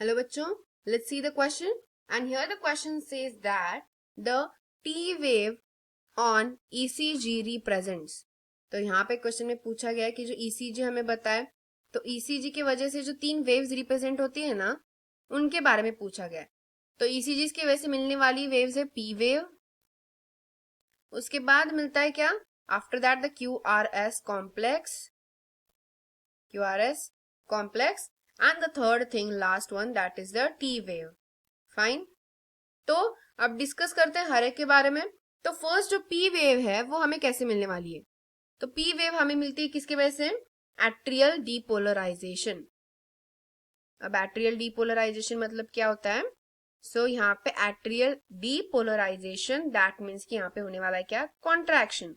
Hello बच्चों, let's see the question. And here the question says that the T wave on ECG represents. तो यहाँ पे question में पूछा गया है कि जो ECG हमें बताए, तो ECG की वजह से जो 3 वेव्स रिप्रेजेंट होती है ना, उनके बारे में पूछा गया है. तो ECG की वजह से मिलने वाली वेव्स है P वेव. उसके बाद मिलता है क्या? After that the QRS complex. And the third thing, last one, that is the T wave. Fine. तो अब डिस्कस करते हैं हर एक के बारे में. तो फर्स्ट जो P वेव है वो हमें कैसे मिलने वाली है? तो P वेव हमें मिलती है किसके वजह से? Atrial depolarisation. अब एट्रियल डीपोलराइजेशन मतलब क्या होता है? सो यहाँ पे एट्रियल डीपोलराइजेशन, दैट मीन्स कि यहाँ पे होने वाला है क्या? कॉन्ट्रैक्शन.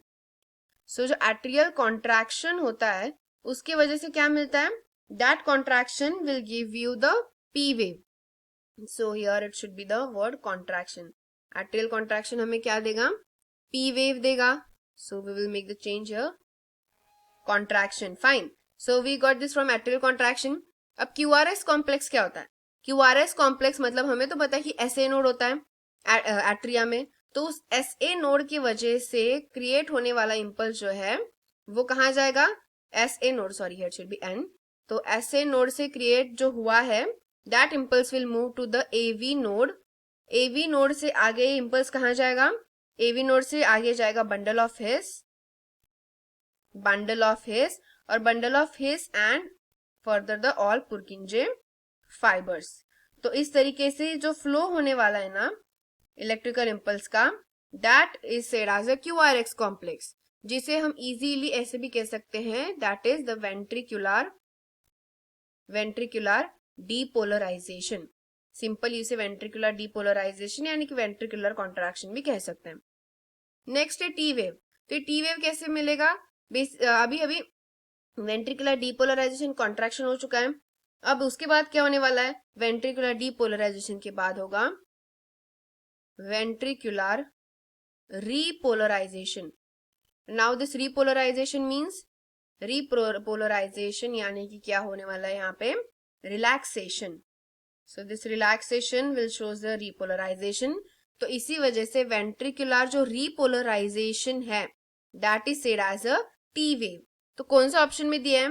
सो जो एट्रियल कॉन्ट्रैक्शन होता है उसकी वजह से क्या मिलता है? That contraction will give you the P wave. So here it should be the word contraction. Atrial contraction हमें क्या देगा? P wave देगा. So we will make the change here. Contraction. Fine. So we got this from atrial contraction. अब QRS complex क्या होता है? QRS complex मतलब हमें तो पता है कि SA नोड होता है एट्रिया में. तो उस SA नोड की वजह से क्रिएट होने वाला इम्पल्स जो है वो कहाँ जाएगा? SA node, sorry, here should be N. तो ऐसे नोड से क्रिएट जो हुआ है that impulse will move to the AV node. AV node से आगे इम्पल्स कहाँ जाएगा? AV नोड से आगे जाएगा बंडल ऑफ हिस और bundle of his and further the all पुरकिंजे fibres. तो इस तरीके से जो फ्लो होने वाला है ना इलेक्ट्रिकल इम्पल्स का, that is said as a QRS complex, जिसे हम इजीली ऐसे भी कह सकते हैं that is the ventricular depolarisation. Simple इसे वेंट्रिकुलर डीपोलराइजेशन यानी कि वेंट्रिकुलर कॉन्ट्रैक्शन भी कह सकते हैं. नेक्स्ट है टी वेव. तो टी वेव कैसे मिलेगा? अभी अभी वेंट्रिकुलर डीपोलराइजेशन कॉन्ट्रैक्शन हो चुका है. अब उसके बाद क्या होने वाला है? वेंट्रिकुलर डीपोलराइजेशन के बाद होगा ventricular repolarisation. Now this repolarisation means repolarisation यानी कि क्या होने वाला है यहाँ पे? Relaxation. So this relaxation will shows the repolarisation. तो इसी वजह से वेंट्रिकुलर जो रीपोलराइजेशन है that is said as a T wave. तो कौन सा ऑप्शन में दिया है?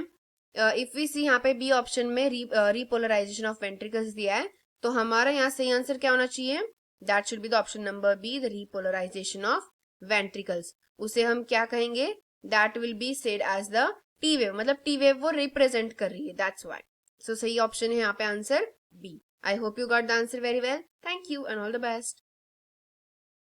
इफ वी सी यहाँ पे बी ऑप्शन में रीपोलराइजेशन ऑफ वेंट्रिकल्स दिया है, तो हमारा यहाँ सही आंसर क्या होना चाहिए? That should be the option number B, the repolarisation of ventricles. उसे हम क्या कहेंगे? That will be said as the T wave. मतलब टी वेव वो रिप्रेजेंट कर रही है, दैट्स व्हाई. सो सही ऑप्शन है यहाँ पे answer B. I hope you got the answer very well. Thank you and all the best.